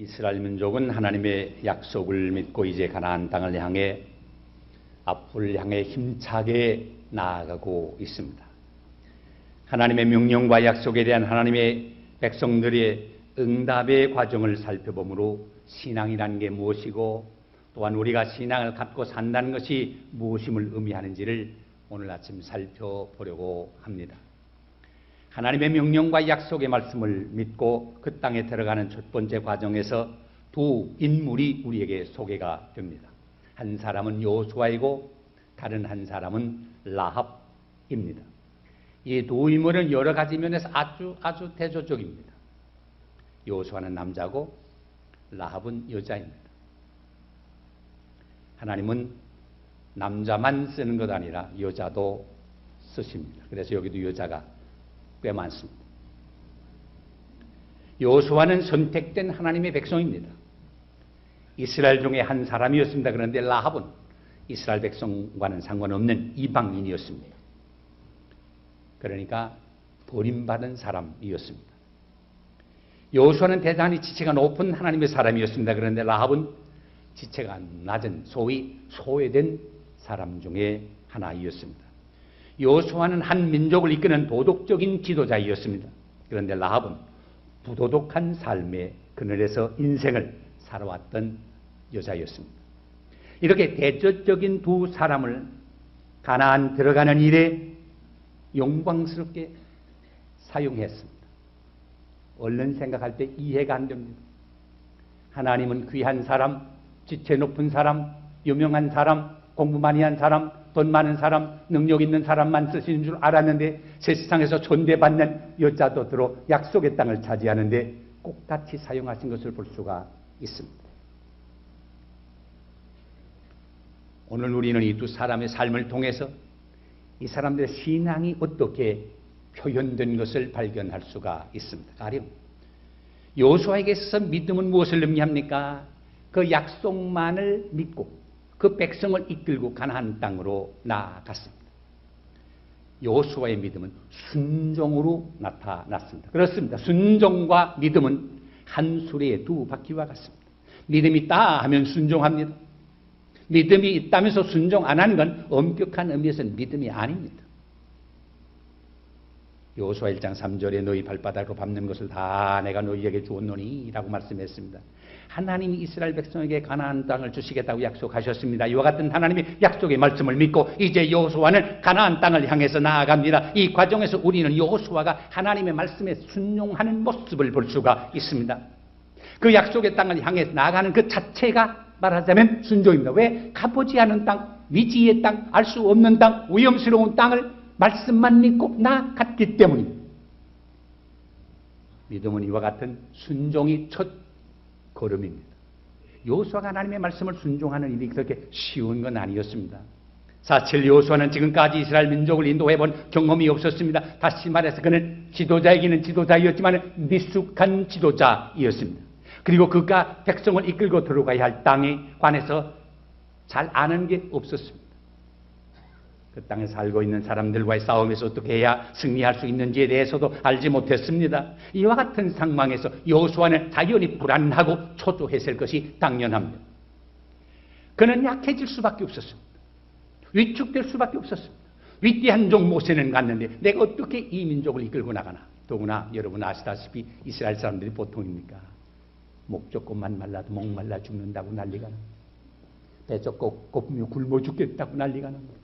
이스라엘 민족은 하나님의 약속을 믿고 이제 가나안 땅을 향해 앞을 향해 힘차게 나아가고 있습니다. 하나님의 명령과 약속에 대한 하나님의 백성들의 응답의 과정을 살펴보므로 신앙이라는 게 무엇이고 또한 우리가 신앙을 갖고 산다는 것이 무엇임을 의미하는지를 오늘 아침 살펴보려고 합니다. 하나님의 명령과 약속의 말씀을 믿고 그 땅에 들어가는 첫 번째 과정에서 두 인물이 우리에게 소개가 됩니다. 한 사람은 여호수아이고 다른 한 사람은 라합입니다. 이 두 인물은 여러 가지 면에서 아주 대조적입니다. 여호수아는 남자고 라합은 여자입니다. 하나님은 남자만 쓰는 것 아니라 여자도 쓰십니다. 그래서 여기도 여자가 꽤 많습니다. 여호수아는 선택된 하나님의 백성입니다. 이스라엘 중에 한 사람이었습니다. 그런데 라합은 이스라엘 백성과는 상관없는 이방인이었습니다. 그러니까 버림받은 사람이었습니다. 여호수아는 대단히 지체가 높은 하나님의 사람이었습니다. 그런데 라합은 지체가 낮은 소위 소외된 사람 중에 하나이었습니다. 여호수아는 한 민족을 이끄는 도덕적인 지도자이었습니다. 그런데 라합은 부도덕한 삶의 그늘에서 인생을 살아왔던 여자였습니다. 이렇게 대조적인 두 사람을 가나안 들어가는 일에 영광스럽게 사용했습니다. 얼른 생각할 때 이해가 안 됩니다. 하나님은 귀한 사람, 지체 높은 사람, 유명한 사람, 공부 많이 한 사람, 돈 많은 사람, 능력 있는 사람만 쓰시는 줄 알았는데 세상에서 존대받는 여자도 약속의 땅을 차지하는데 꼭같이 사용하신 것을 볼 수가 있습니다. 오늘 우리는 이 두 사람의 삶을 통해서 이 사람들의 신앙이 어떻게 표현된 것을 발견할 수가 있습니다. 가령 여호수아에게 있어서 믿음은 무엇을 의미합니까? 그 약속만을 믿고 그 백성을 이끌고 가나안 땅으로 나아갔습니다. 여호수아의 믿음은 순종으로 나타났습니다. 그렇습니다. 순종과 믿음은 한 수레의 두 바퀴와 같습니다. 믿음이 있다 하면 순종합니다. 믿음이 있다면서 순종 안 하는 건 엄격한 의미에서는 믿음이 아닙니다. 여호수아 1장 3절에 너희 발바닥으로 밟는 것을 다 내가 너희에게 주었노니 라고 말씀했습니다. 하나님이 이스라엘 백성에게 가나안 땅을 주시겠다고 약속하셨습니다. 이와 같은 하나님의 약속의 말씀을 믿고 이제 여호수아는 가나안 땅을 향해서 나아갑니다. 이 과정에서 우리는 여호수아가 하나님의 말씀에 순종하는 모습을 볼 수가 있습니다. 그 약속의 땅을 향해 나아가는 그 자체가 말하자면 순종입니다. 왜? 가보지 않은 땅, 미지의 땅, 알 수 없는 땅, 위험스러운 땅을 말씀만 믿고 나아갔기 때문입니다. 믿음은 이와 같은 순종이 첫 걸음입니다. 여호수아가 하나님의 말씀을 순종하는 일이 그렇게 쉬운 건 아니었습니다. 사실 여호수아는 지금까지 이스라엘 민족을 인도해본 경험이 없었습니다. 다시 말해서 그는 지도자이기는 지도자였지만 미숙한 지도자이었습니다. 그리고 그가 백성을 이끌고 들어가야 할 땅에 관해서 잘 아는 게 없었습니다. 그 땅에 살고 있는 사람들과의 싸움에서 어떻게 해야 승리할 수 있는지에 대해서도 알지 못했습니다. 이와 같은 상황에서 여호수아는 당연히 불안하고 초조했을 것이 당연합니다. 그는 약해질 수밖에 없었습니다. 위축될 수밖에 없었습니다. 위대한 종 모세는 갔는데 내가 어떻게 이 민족을 이끌고 나가나. 더구나 여러분 아시다시피 이스라엘 사람들이 보통입니까? 목 좁고만 말라도 목말라 죽는다고 난리가 납니다. 배 좁고 고프면 굶어 죽겠다고 난리가 납니다.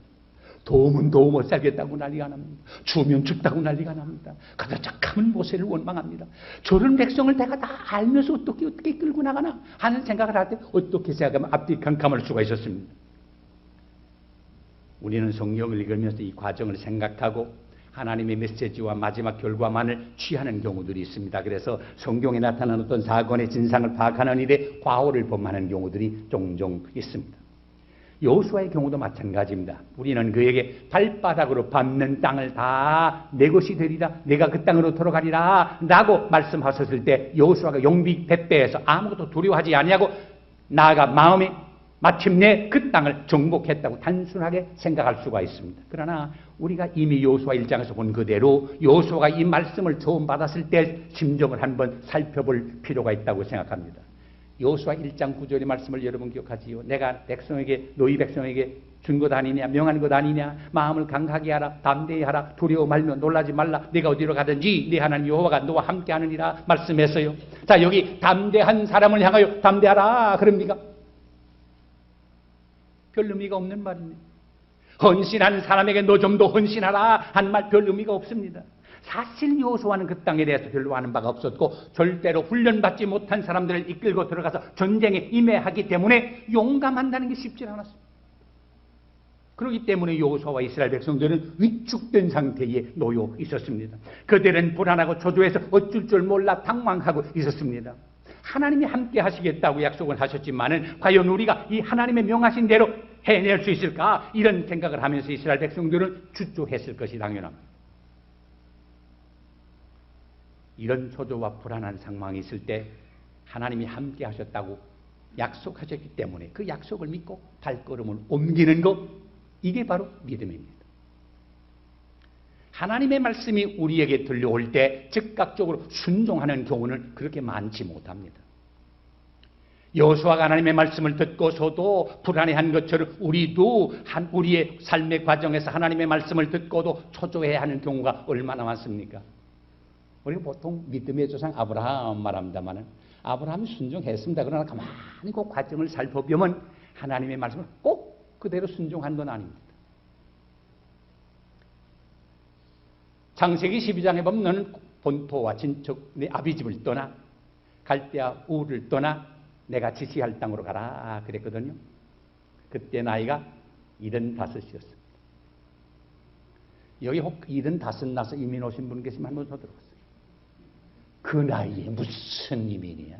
더우면 더워 못 살겠다고 난리가 납니다. 추우면 춥다고 난리가 납니다. 그러다 착하면 모세를 원망합니다. 저런 백성을 내가 다 알면서 어떻게 끌고 나가나 하는 생각을 할 때 어떻게 생각하면 앞뒤 캄캄할 수가 있었습니다. 우리는 성경을 읽으면서 이 과정을 생각하고 하나님의 메시지와 마지막 결과만을 취하는 경우들이 있습니다. 그래서 성경에 나타난 어떤 사건의 진상을 파악하는 일에 과오를 범하는 경우들이 종종 있습니다. 여호수아의 경우도 마찬가지입니다. 우리는 그에게 발바닥으로 밟는 땅을 다 내 것이 되리라, 내가 그 땅으로 들어가리라 라고 말씀하셨을 때 여호수아가 용비 백배해서 아무것도 두려워하지 아니하고 나아가 마음에 마침내 그 땅을 정복했다고 단순하게 생각할 수가 있습니다. 그러나 우리가 이미 여호수아 1장에서 본 그대로 여호수아가 이 말씀을 처음 받았을 때 심정을 한번 살펴볼 필요가 있다고 생각합니다. 여호수아 1장 9절의 말씀을 여러분 기억하지요? 내가 백성에게 너희 백성에게 준 것 아니냐, 명한 것 아니냐, 마음을 강하게 하라, 담대히 하라, 두려워 말며 놀라지 말라, 네가 어디로 가든지 네 하나님 여호와가 너와 함께 하느니라 말씀했어요. 자, 여기 담대한 사람을 향하여 담대하라 그럽니까? 별 의미가 없는 말입니다. 헌신하는 사람에게 너 좀 더 헌신하라 한 말 별 의미가 없습니다. 사실 여호수아는 그 땅에 대해서 별로 아는 바가 없었고 절대로 훈련받지 못한 사람들을 이끌고 들어가서 전쟁에 임해하기 때문에 용감한다는 게 쉽지 않았습니다. 그렇기 때문에 여호수아와 이스라엘 백성들은 위축된 상태에 놓여 있었습니다. 그들은 불안하고 초조해서 어쩔 줄 몰라 당황하고 있었습니다. 하나님이 함께 하시겠다고 약속을 하셨지만은 과연 우리가 이 하나님의 명하신 대로 해낼 수 있을까? 이런 생각을 하면서 이스라엘 백성들은 주저했을 것이 당연합니다. 이런 초조와 불안한 상황이 있을 때 하나님이 함께 하셨다고 약속하셨기 때문에 그 약속을 믿고 발걸음을 옮기는 것, 이게 바로 믿음입니다. 하나님의 말씀이 우리에게 들려올 때 즉각적으로 순종하는 경우는 그렇게 많지 못합니다. 여호수아가 하나님의 말씀을 듣고서도 불안해한 것처럼 우리도 우리의 삶의 과정에서 하나님의 말씀을 듣고도 초조해하는 경우가 얼마나 많습니까? 우리가 보통 믿음의 조상 아브라함 말합니다만 아브라함이 순종했습니다. 그러나 가만히 그 과정을 살펴보면 하나님의 말씀을 꼭 그대로 순종한 건 아닙니다. 창세기 12장에 보면 너는 본토와 친척 네 아비집을 떠나 갈대아 우를 떠나 내가 지시할 땅으로 가라 그랬거든요. 그때 나이가 75이었습니다. 여기 혹 75 나서 이민 오신 분 계시면 한번 더 들어보세요. 그 나이에 무슨 이민이야.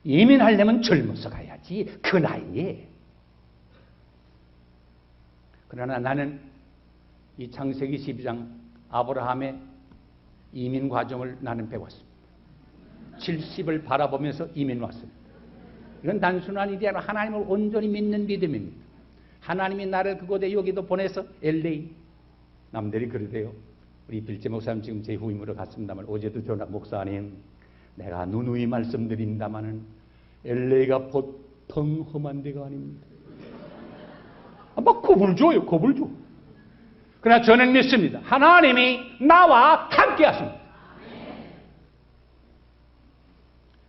이민하려면 젊어서 가야지. 그 나이에. 그러나 나는 이 창세기 12장 아브라함의 이민 과정을 나는 배웠습니다. 70을 바라보면서 이민 왔습니다. 이건 단순한 일이 아니라 하나님을 온전히 믿는 믿음입니다. 하나님이 나를 그곳에 여기도 보내서 LA, 남들이 그러대요. 우리 빌재 목사님 지금 제 후임으로 갔습니다만 어제도 전화, 목사님 내가 누누이 말씀드립니다마는 LA가 보통 험한 데가 아닙니다. 막 겁을 줘요. 겁을 줘. 그러나 저는 믿습니다. 하나님이 나와 함께 하십니다.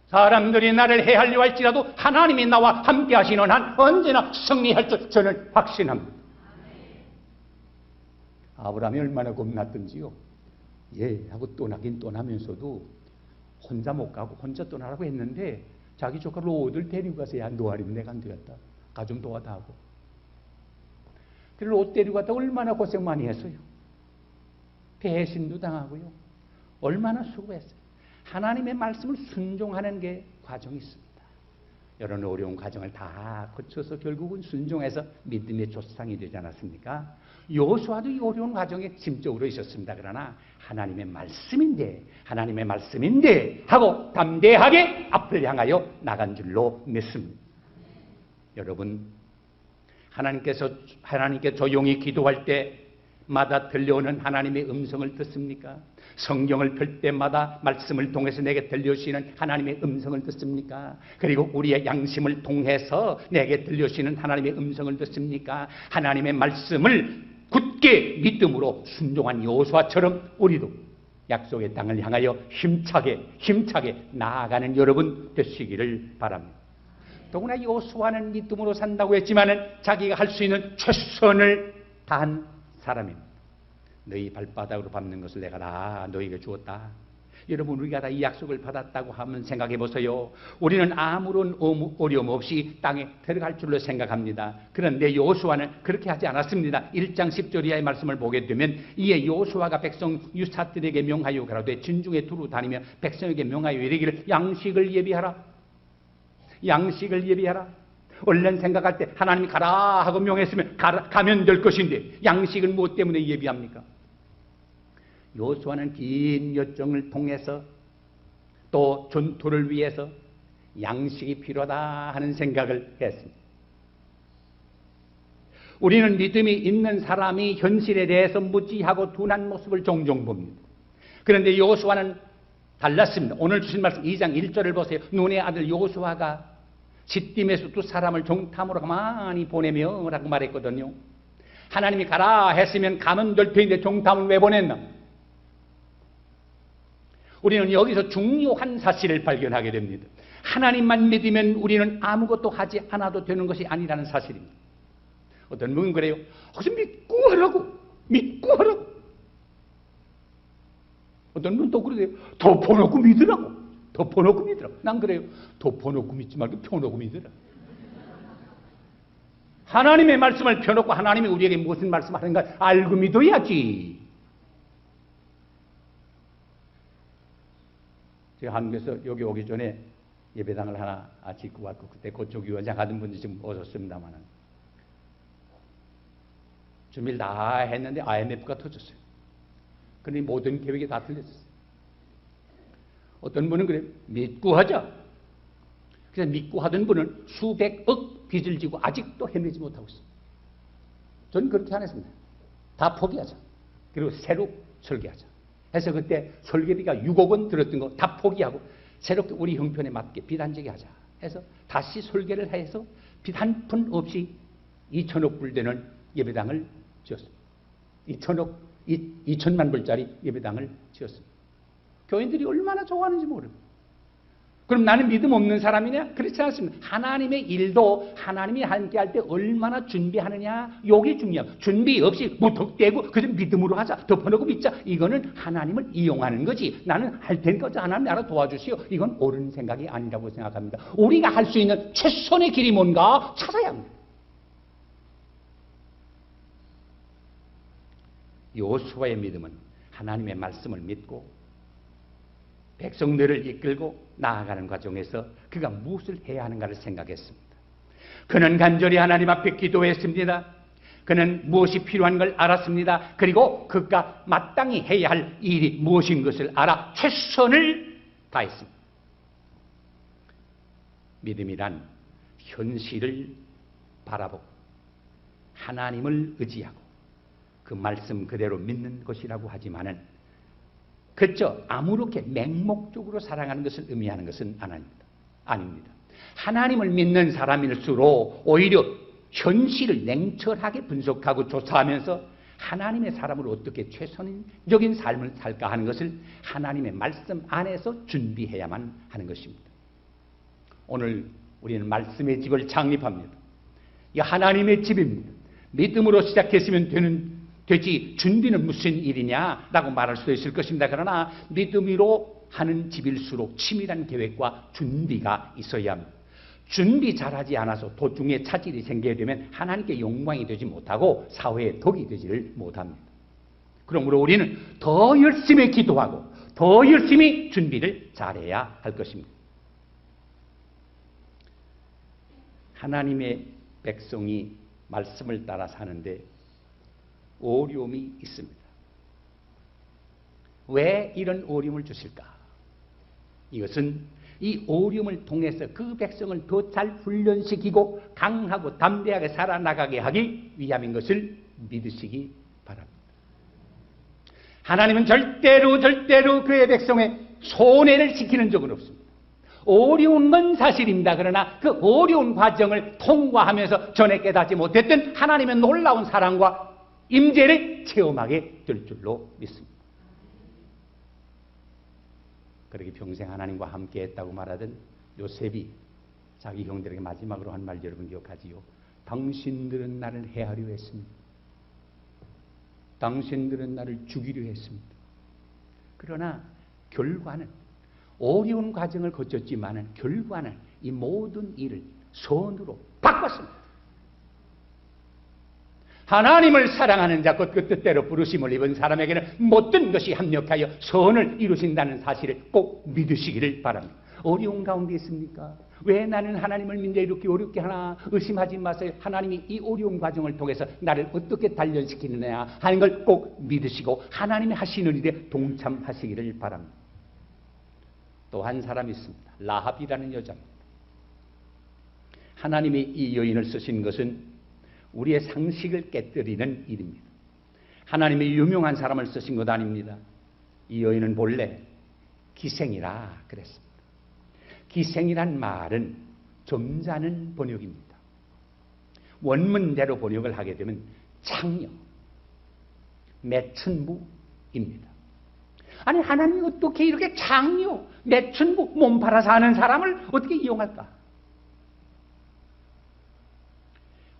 사람들이 나를 해하려 할지라도 하나님이 나와 함께 하시는 한 언제나 승리할 줄 저는 확신합니다. 아브라함이 얼마나 겁났던지요. 예 하고 떠나긴 떠나면서도 혼자 못 가고 혼자 떠나라고 했는데 자기 조카 롯을 데리고 가서 야 너 아니면 내가 안 되겠다. 가 좀 도와다 하고. 롯 데리고 갔다 얼마나 고생 많이 했어요. 배신도 당하고요. 얼마나 수고했어요. 하나님의 말씀을 순종하는 게 과정이 있습니다. 이런 어려운 과정을 다 거쳐서 결국은 순종해서 믿음의 조상이 되지 않았습니까? 여호수아도 이 어려운 과정에 심적으로 있었습니다. 그러나 하나님의 말씀인데 하고 담대하게 앞을 향하여 나간 줄로 믿습니다. 여러분, 하나님께 조용히 기도할 때마다 들려오는 하나님의 음성을 듣습니까? 성경을 펼 때마다 말씀을 통해서 내게 들려주시는 하나님의 음성을 듣습니까? 그리고 우리의 양심을 통해서 내게 들려주시는 하나님의 음성을 듣습니까? 하나님의 말씀을 굳게 믿음으로 순종한 여호수아처럼 우리도 약속의 땅을 향하여 힘차게 나아가는 여러분 되시기를 바랍니다. 더구나 여호수아는 믿음으로 산다고 했지만은 자기가 할 수 있는 최선을 다한 사람입니다. 너희 발바닥으로 밟는 것을 내가 다 너희에게 주었다. 여러분, 우리가 다 이 약속을 받았다고 하면 생각해 보세요. 우리는 아무런 어려움 없이 땅에 들어갈 줄로 생각합니다. 그런데 여호수아는 그렇게 하지 않았습니다. 1장 10절 이하의 말씀을 보게 되면 이에 여호수아가 백성 유사들에게 명하여 가라되 진중에 두루 다니며 백성에게 명하여 이르기를 양식을 예비하라. 얼른 생각할 때 하나님이 가라 하고 명했으면 가면 될 것인데 양식을 무엇 때문에 예비합니까? 여호수아는 긴 여정을 통해서 또 전투를 위해서 양식이 필요하다 하는 생각을 했습니다. 우리는 믿음이 있는 사람이 현실에 대해서 무지하고 둔한 모습을 종종 봅니다. 그런데 여호수아는 달랐습니다. 오늘 주신 말씀 2장 1절을 보세요. 눈의 아들 요수아가 시딤에서 두 사람을 정탐으로 가만히 보내며 라고 말했거든요. 하나님이 가라 했으면 가면 될 텐데 정탐을 왜 보냈나? 우리는 여기서 중요한 사실을 발견하게 됩니다. 하나님만 믿으면 우리는 아무것도 하지 않아도 되는 것이 아니라는 사실입니다. 어떤 분은 그래요. 그래서 믿고 하라고. 믿고 하라고. 어떤 분은 또 그러세요. 덮어놓고 믿으라고. 덮어놓고 믿으라고. 난 그래요. 덮어놓고 믿지 말고 펴놓고 믿으라. 하나님의 말씀을 펴놓고 하나님이 우리에게 무슨 말씀하는가 알고 믿어야지. 제가 한국에서 여기 오기 전에 예배당을 하나 짓고 왔고 그때 그쪽 위원장 하던 분이 지금 오셨습니다만 준비를 다 했는데 IMF가 터졌어요. 그러니 모든 계획이 다 틀렸어요. 어떤 분은 그래요. 믿고 하자. 그래서 믿고 하던 분은 수백억 빚을 지고 아직도 헤매지 못하고 있어요. 저는 그렇게 안 했습니다. 다 포기하자. 그리고 새로 설계하자. 해서 그때 설계비가 6억 원 들었던 거 다 포기하고 새롭게 우리 형편에 맞게 빚 안 지게 하자 해서 다시 설계를 해서 빚 한 푼 없이 2천억 불 되는 예배당을 지었습니다. 2천만 불짜리 예배당을 지었습니다. 교인들이 얼마나 좋아하는지 모릅니다. 그럼 나는 믿음 없는 사람이냐? 그렇지 않습니다. 하나님의 일도 하나님이 함께 할 때 얼마나 준비하느냐? 이게 중요해요. 준비 없이 무턱대고 그저 믿음으로 하자. 덮어놓고 믿자. 이거는 하나님을 이용하는 거지. 나는 할 테니까 하나님 나라 도와주시오. 이건 옳은 생각이 아니라고 생각합니다. 우리가 할 수 있는 최선의 길이 뭔가 찾아야 합니다. 요수아의 믿음은 하나님의 말씀을 믿고 백성들을 이끌고 나아가는 과정에서 그가 무엇을 해야 하는가를 생각했습니다. 그는 간절히 하나님 앞에 기도했습니다. 그는 무엇이 필요한 걸 알았습니다. 그리고 그가 마땅히 해야 할 일이 무엇인 것을 알아 최선을 다했습니다. 믿음이란 현실을 바라보고 하나님을 의지하고 그 말씀 그대로 믿는 것이라고 하지만은 그저 아무렇게 맹목적으로 사랑하는 것을 의미하는 것은 아닙니다. 하나님을 믿는 사람일수록 오히려 현실을 냉철하게 분석하고 조사하면서 하나님의 사람으로 어떻게 최선적인 삶을 살까 하는 것을 하나님의 말씀 안에서 준비해야만 하는 것입니다. 오늘 우리는 말씀의 집을 창립합니다. 이 하나님의 집입니다. 믿음으로 시작했으면 되지 준비는 무슨 일이냐라고 말할 수도 있을 것입니다. 그러나 믿음으로 하는 집일수록 치밀한 계획과 준비가 있어야 합니다. 준비 잘하지 않아서 도중에 차질이 생기게 되면 하나님께 영광이 되지 못하고 사회에 덕이 되지를 못합니다. 그러므로 우리는 더 열심히 기도하고 더 열심히 준비를 잘해야 할 것입니다. 하나님의 백성이 말씀을 따라 사는데 어려움이 있습니다. 왜 이런 어려움을 주실까? 이것은 이 어려움을 통해서 그 백성을 더 잘 훈련시키고 강하고 담대하게 살아나가게 하기 위함인 것을 믿으시기 바랍니다. 하나님은 절대로 그의 백성의 손해를 시키는 적은 없습니다. 어려운 건 사실입니다. 그러나 그 어려운 과정을 통과하면서 전에 깨닫지 못했던 하나님의 놀라운 사랑과 임재를 체험하게 될 줄로 믿습니다. 그렇게 평생 하나님과 함께 했다고 말하던 요셉이 자기 형들에게 마지막으로 한 말 여러분 기억하지요? 당신들은 나를 해하려 했습니다. 당신들은 나를 죽이려 했습니다. 그러나 결과는 어려운 과정을 거쳤지만 결과는 이 모든 일을 선으로 바꿨습니다. 하나님을 사랑하는 자 곧 그 뜻대로 부르심을 입은 사람에게는 모든 것이 합력하여 선을 이루신다는 사실을 꼭 믿으시기를 바랍니다. 어려운 가운데 있습니까? 왜 나는 하나님을 믿는데 이렇게 어렵게 하나? 의심하지 마세요. 하나님이 이 어려운 과정을 통해서 나를 어떻게 단련시키느냐 하는 걸 꼭 믿으시고 하나님이 하시는 일에 동참하시기를 바랍니다. 또 한 사람이 있습니다. 라합이라는 여자입니다. 하나님이 이 여인을 쓰신 것은 우리의 상식을 깨뜨리는 일입니다. 하나님이 유명한 사람을 쓰신 것 아닙니다. 이 여인은 본래 기생이라 그랬습니다. 기생이란 말은 점잖은 번역입니다. 원문대로 번역을 하게 되면 창녀, 매춘부입니다. 아니 하나님이 어떻게 이렇게 창녀, 매춘부, 몸 팔아 사는 사람을 어떻게 이용할까?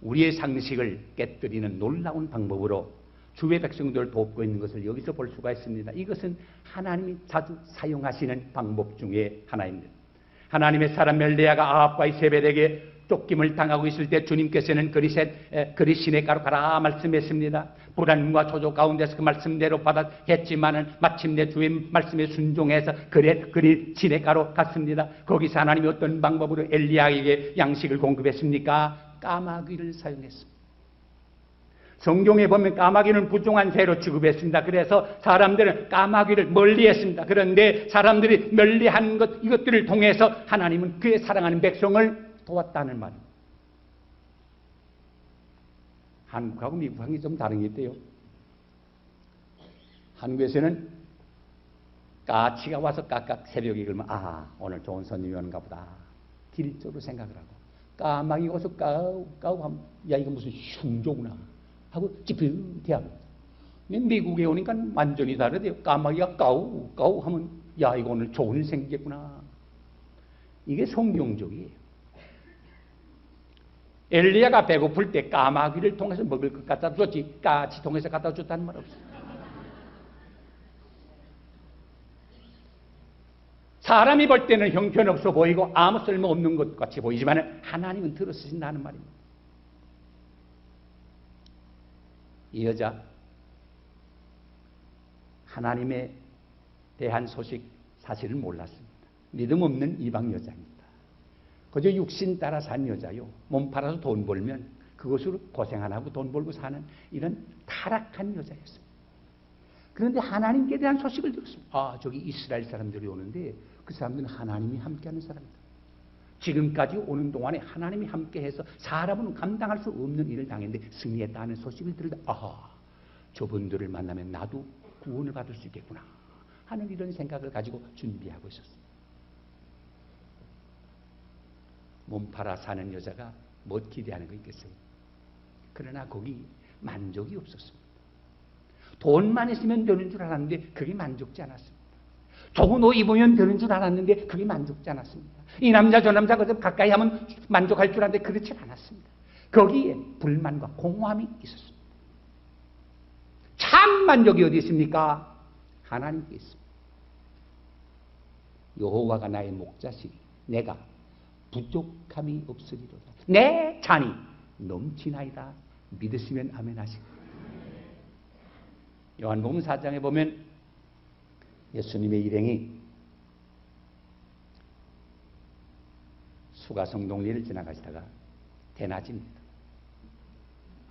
우리의 상식을 깨뜨리는 놀라운 방법으로 주의 백성들을 돕고 있는 것을 여기서 볼 수가 있습니다. 이것은 하나님이 자주 사용하시는 방법 중에 하나입니다. 하나님의 사람 멜레아가 아합과 이세벨에게 쫓김을 당하고 있을 때 주님께서는 그리 시냇가로 가라 말씀했습니다. 불안과 초조 가운데서 그 말씀대로 받았겠지만은 마침내 주의 말씀에 순종해서 그리 시냇가로 갔습니다. 거기서 하나님이 어떤 방법으로 엘리야에게 양식을 공급했습니까? 까마귀를 사용했습니다. 성경에 보면 까마귀는 부정한 새로 취급했습니다. 그래서 사람들은 까마귀를 멀리했습니다. 그런데 사람들이 멀리한 이것들을 통해서 하나님은 그의 사랑하는 백성을 도왔다는 말입니다. 한국하고 미국하고 좀 다른 게 있대요. 한국에서는 까치가 와서 깍깍 새벽에 그러면 오늘 좋은 손님이 오는가 보다. 기릿적으로 생각을 하고 까마귀 와서 까우 하면 야 이거 무슨 흉조구나 하고 찌릿해합니다. 미국에 오니까 완전히 다르대요. 까마귀가 까우 하면 야 이거 오늘 좋은 일 생기겠구나. 이게 성경적이에요. 엘리야가 배고플 때 까마귀를 통해서 먹을 것 갖다 줬지 까치 통해서 갖다 줬다는 말 없어요. 사람이 볼 때는 형편없어 보이고 아무 쓸모없는 것 같이 보이지만 하나님은 들어쓰신다는 말입니다. 이 여자 하나님에 대한 소식 사실을 몰랐습니다. 믿음 없는 이방 여자입니다. 그저 육신 따라 산 여자요. 몸 팔아서 돈 벌면 그것으로 고생 안 하고 돈 벌고 사는 이런 타락한 여자였습니다. 그런데 하나님께 대한 소식을 들었습니다. 저기 이스라엘 사람들이 오는데 그 사람들은 하나님이 함께하는 사람이다. 지금까지 오는 동안에 하나님이 함께해서 사람은 감당할 수 없는 일을 당했는데 승리했다는 소식을 들으다 저분들을 만나면 나도 구원을 받을 수 있겠구나 하는 이런 생각을 가지고 준비하고 있었습니다. 몸 팔아 사는 여자가 뭐 기대하는 거 있겠어요? 그러나 거기 만족이 없었습니다. 돈만 있으면 되는 줄 알았는데 그게 만족지 않았습니다. 좋은 옷 입으면 되는 줄 알았는데 그게 만족지 않았습니다. 이 남자 저 남자 가까이 하면 만족할 줄 알았는데 그렇지 않았습니다. 거기에 불만과 공허함이 있었습니다. 참 만족이 어디 있습니까? 하나님께 있습니다. 여호와가 나의 목자시니 내가 부족함이 없으리로다. 내 잔이 넘치나이다. 믿으시면 아멘 하시고. 요한복음 4장에 보면 예수님의 일행이 수가성동리를 지나가시다가 대낮입니다.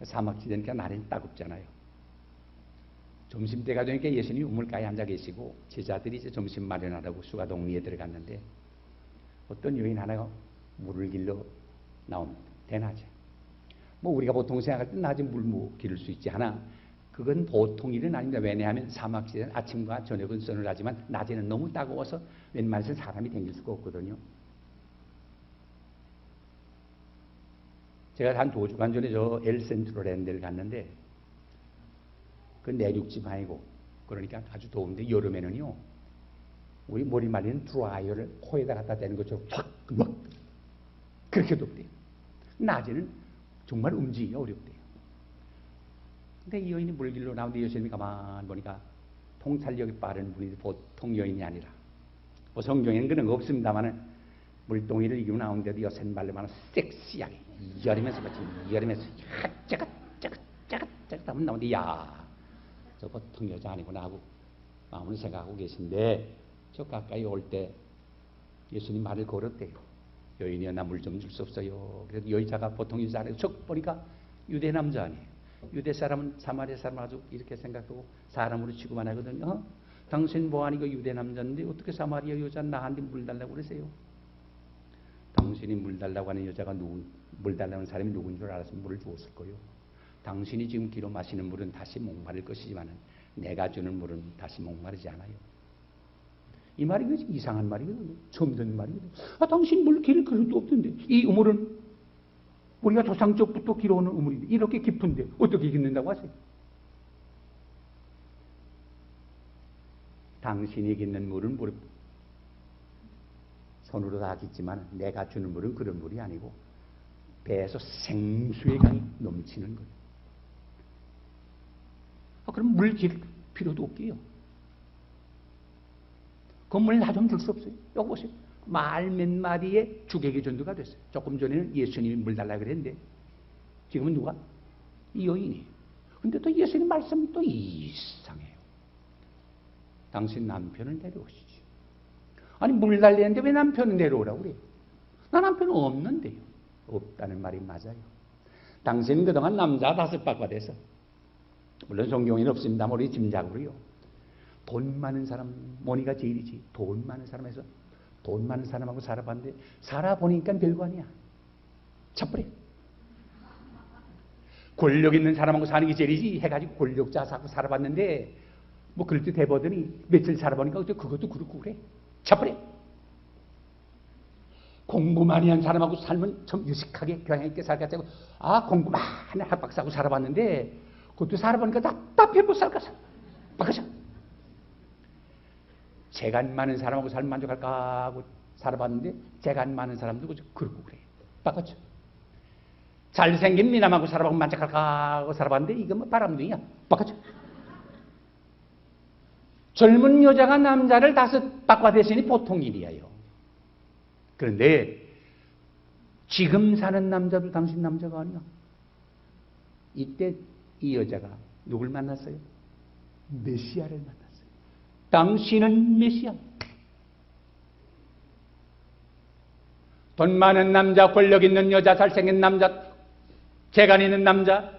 사막지대니까 날이 따갑잖아요. 점심때가 되니까 예수님이 우물가에 앉아 계시고 제자들이 이제 점심 마련하라고 수가동리에 들어갔는데 어떤 여인 하나가 물을 길러 나옵니다. 대낮에. 우리가 보통 생각할 때 낮에 물 기를 수 있지 하나 그건 보통 일은 아닙니다. 왜냐하면 사막지대는 아침과 저녁은 서늘하지만 낮에는 너무 따가워서 웬만해서 사람이 다닐 수가 없거든요. 제가 한 2주간 전에 저 엘센트럴랜드를 갔는데 그 내륙 지방이고 그러니까 아주 더운데 여름에는요 우리 머리 말리는 드라이어를 코에다 갖다 대는 것처럼 막 그렇게 덥대요. 낮에는 정말 움직이기 어렵대요. 근데 이 여인이 물길로 나오는데 예수님이 가만 보니까 통찰력이 빠른 분이 보통 여인이 아니라 성경에는 그런 거 없습니다만은 물동이를 이기고 나오는데도 여센발로만 섹시하게 여리면서 짜갓 하면 나오는데 저 보통 여자 아니구나 하고 마음을 생각하고 계신데 저 가까이 올 때 예수님 말을 걸었대요. 여인이여 나 물 좀 줄 수 없어요. 그래도 여자가 보통 여자 아니고 척 보니까 유대 남자 아니에요. 유대 사람은 사마리아 사람 아주 이렇게 생각하고 사람으로 취급만 하거든요. 당신 뭐 아니고 유대 남자인데 어떻게 사마리아 여자 나한테 물 달라고 그러세요? 당신이 물 달라고 하는 여자가 물 달라는 사람이 누군 줄 알았으면 물을 주었을 거예요. 당신이 지금 기로 마시는 물은 다시 목마를 것이지만 내가 주는 물은 다시 목마르지 않아요. 이 말이 그지 이상한 말이거든요. 처음 듣는 말이거든요. 당신 물 길 그릇도 없던데. 이 우물은 우리가 조상적부터 길어오는 우물인데 이렇게 깊은데 어떻게 깃는다고 하세요? 당신이 깃는 물은 손으로 다 깃지만 내가 주는 물은 그런 물이 아니고 배에서 생수의 강이 넘치는 거예요. 그럼 물 길 필요도 없게요. 그 물 나 좀 줄 수 없어요? 여기 보세요. 말 몇 마디에 주객이 전도가 됐어요. 조금 전에는 예수님이 물 달라 그랬는데 지금은 누가? 이 여인이. 근데 또 예수님 말씀이 또 이상해요. 당신 남편을 데려오시지. 아니 물 달리는데 왜 남편을 데려오라고 그래요? 나 남편 없는데요. 없다는 말이 맞아요. 당신은 그동안 남자 5 바꿔대서 물론 성경에는 없습니다만 우리 짐작으로요. 돈 많은 사람, 모니가 제일이지. 돈 많은 사람에서 돈 많은 사람하고 살아봤는데 살아보니까 별거 아니야. 차뿌리. 권력 있는 사람하고 사는 게 제일이지 해가지고 권력자하고 살아봤는데 뭐 그럴듯 해보더니 며칠 살아보니까 그것도 그렇고 그래. 차뿌리. 공부 많이 한 사람하고 살면 좀 유식하게 교양 있게 살겠다고 공부 많이 학박사하고 살아봤는데 그것도 살아보니까 답답해 못 살겠어. 바꿔서. 재간 많은 사람하고 살면 만족할까 하고 살아봤는데 재간 많은 사람도 그렇고 그래. 바꿔줘. 잘생긴 미남하고 살아보고 만족할까 하고 살아봤는데 이거 뭐 바람둥이야. 바꿔줘. 젊은 여자가 남자를 5 바꿔대시니 보통 일이에요. 그런데 지금 사는 남자도 당신 남자가 아니야. 이때 이 여자가 누굴 만났어요? 메시아를 만났어요. 당신은 메시아. 돈 많은 남자, 권력 있는 여자, 잘생긴 남자, 재간 있는 남자,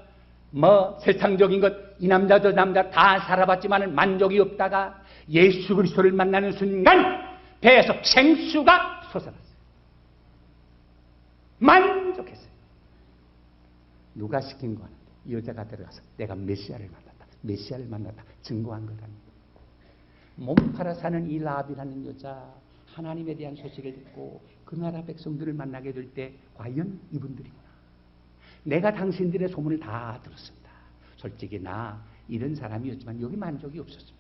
뭐 세상적인 것, 이 남자 저 남자 다 살아봤지만 만족이 없다가 예수 그리스도를 만나는 순간 배에서 생수가 솟아났어요. 만족했어요. 누가 시킨 거 아닌데 이 여자가 들어가서 내가 메시아를 만났다. 메시아를 만났다. 증거한 것 아닙니다. 몸 팔아 사는 이 라합이라는 여자 하나님에 대한 소식을 듣고 그 나라 백성들을 만나게 될 때 과연 이분들이구나. 내가 당신들의 소문을 다 들었습니다. 솔직히 나 이런 사람이었지만 여기 만족이 없었습니다.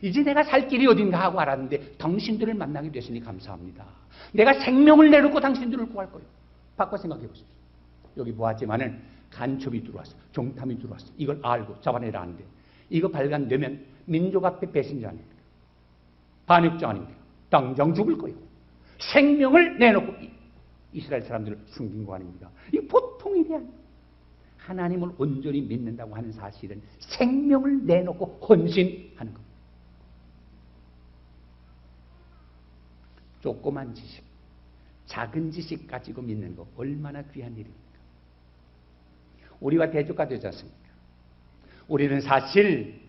이제 내가 살 길이 어딘가 하고 알았는데 당신들을 만나게 되시니 감사합니다. 내가 생명을 내놓고 당신들을 구할 거예요. 바꿔 생각해 보십시오. 여기 보았지만은 간첩이 들어왔어. 정탐이 들어왔어. 이걸 알고 잡아내라 하는데 이거 발간되면 민족 앞에 배신자 아닙니까? 반역자 아닙니까? 당장 죽을 거예요. 생명을 내놓고 이스라엘 사람들을 숨긴 거 아닙니까? 이 보통 일이 아니에요. 하나님을 온전히 믿는다고 하는 사실은 생명을 내놓고 헌신하는 겁니다. 조그만 지식, 작은 지식 가지고 믿는 거 얼마나 귀한 일입니까? 우리와 대조가 되지 않습니까? 우리는 사실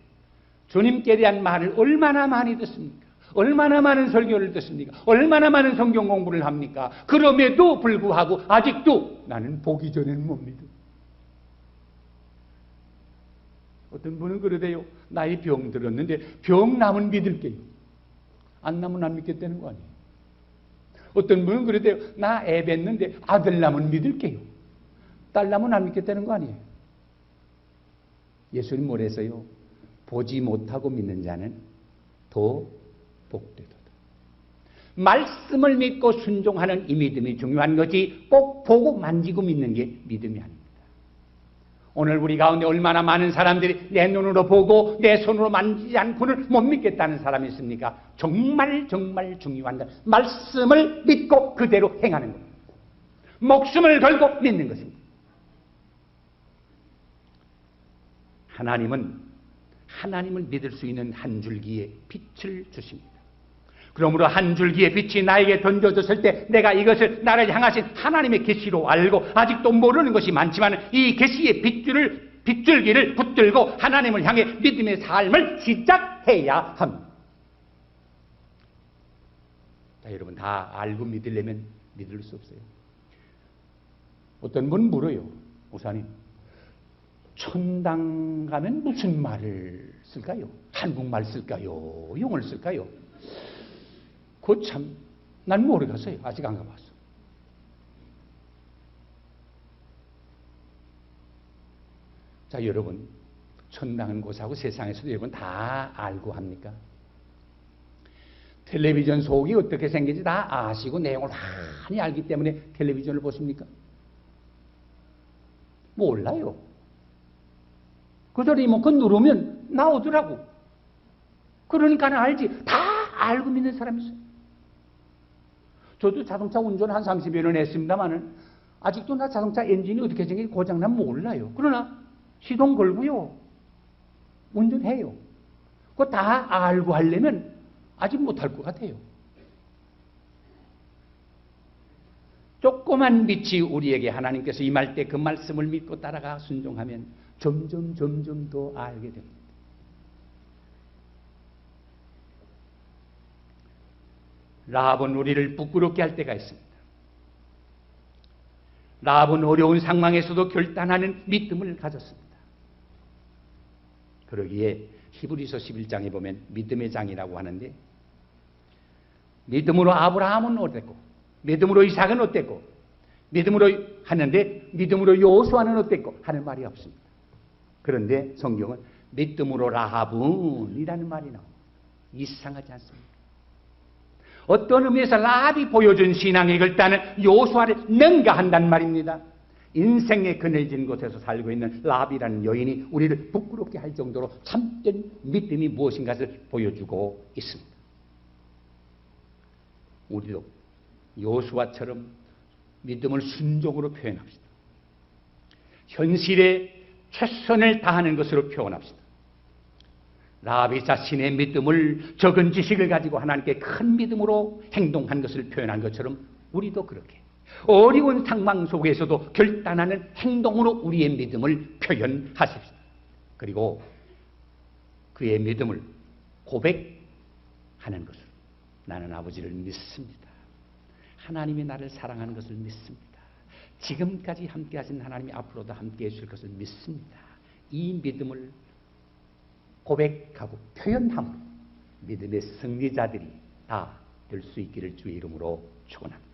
주님께 대한 말을 얼마나 많이 듣습니까? 얼마나 많은 설교를 듣습니까? 얼마나 많은 성경 공부를 합니까? 그럼에도 불구하고 아직도 나는 보기 전에는 못 믿어. 어떤 분은 그러대요. 나이 병 들었는데 병 나면 믿을게요. 안 나면 안 믿겠다는 거 아니에요. 어떤 분은 그러대요. 나 애 뵀는데 아들 나면 믿을게요. 딸 나면 안 믿겠다는 거 아니에요. 예수님 뭐랬어요? 보지 못하고 믿는 자는 더 복되도다. 말씀을 믿고 순종하는 이 믿음이 중요한 거지 꼭 보고 만지고 믿는 게 믿음이 아닙니다. 오늘 우리 가운데 얼마나 많은 사람들이 내 눈으로 보고 내 손으로 만지지 않고는 못 믿겠다는 사람이 있습니까? 정말 정말 중요한 것. 말씀을 믿고 그대로 행하는 것. 목숨을 걸고 믿는 것입니다. 하나님을 믿을 수 있는 한 줄기의 빛을 주십니다. 그러므로 한 줄기의 빛이 나에게 던져졌을 때 내가 이것을 나를 향하신 하나님의 계시로 알고 아직도 모르는 것이 많지만 이 계시의 빗줄기를 붙들고 하나님을 향해 믿음의 삶을 시작해야 합니다. 자, 여러분 다 알고 믿으려면 믿을 수 없어요. 어떤 분은 물어요. 목사님, 천당 가면 무슨 말을 쓸까요? 한국말 쓸까요? 영어를 쓸까요? 그거 참, 난 모르겠어요. 아직 안 가봤어. 자, 여러분, 천당은 곳하고 세상에서도 여러분 다 알고 합니까? 텔레비전 속이 어떻게 생긴지 다 아시고 내용을 많이 알기 때문에 텔레비전을 보십니까? 몰라요. 그들이 뭐 그거 누르면 나오더라고. 그러니까 알지. 다 알고 믿는 사람이 있어요. 저도 자동차 운전 한 30여 년 했습니다만은 아직도 나 자동차 엔진이 어떻게 생긴지 고장나면 몰라요. 그러나 시동 걸고요. 운전해요. 그거 다 알고 하려면 아직 못할 것 같아요. 조그만 빛이 우리에게 하나님께서 임할 때 그 말씀을 믿고 따라가 순종하면 점점 더 알게 됩니다. 라합은 우리를 부끄럽게 할 때가 있습니다. 라합은 어려운 상황에서도 결단하는 믿음을 가졌습니다. 그러기에 히브리서 11장에 보면 믿음의 장이라고 하는데 믿음으로 아브라함은 어땠고 믿음으로 이삭은 어땠고 믿음으로 하는데 믿음으로 여호수아는 어땠고 하는 말이 없습니다. 그런데 성경은 믿음으로 라합은 이라는 말이 나옵니다. 이상하지 않습니다. 어떤 의미에서 라합이 보여준 신앙의 결단은 여호수아를 능가한단 말입니다. 인생의 그늘진 곳에서 살고 있는 라합이라는 여인이 우리를 부끄럽게 할 정도로 참된 믿음이 무엇인가를 보여주고 있습니다. 우리도 여호수아처럼 믿음을 순종으로 표현합시다. 현실에 최선을 다하는 것으로 표현합시다. 라합이 자신의 믿음을 적은 지식을 가지고 하나님께 큰 믿음으로 행동한 것을 표현한 것처럼 우리도 그렇게 어려운 상황 속에서도 결단하는 행동으로 우리의 믿음을 표현하십시다. 그리고 그의 믿음을 고백하는 것을 나는 아버지를 믿습니다. 하나님이 나를 사랑하는 것을 믿습니다. 지금까지 함께 하신 하나님이 앞으로도 함께 해주실 것을 믿습니다. 이 믿음을 고백하고 표현함으로 믿음의 승리자들이 다 될 수 있기를 주의 이름으로 축원합니다.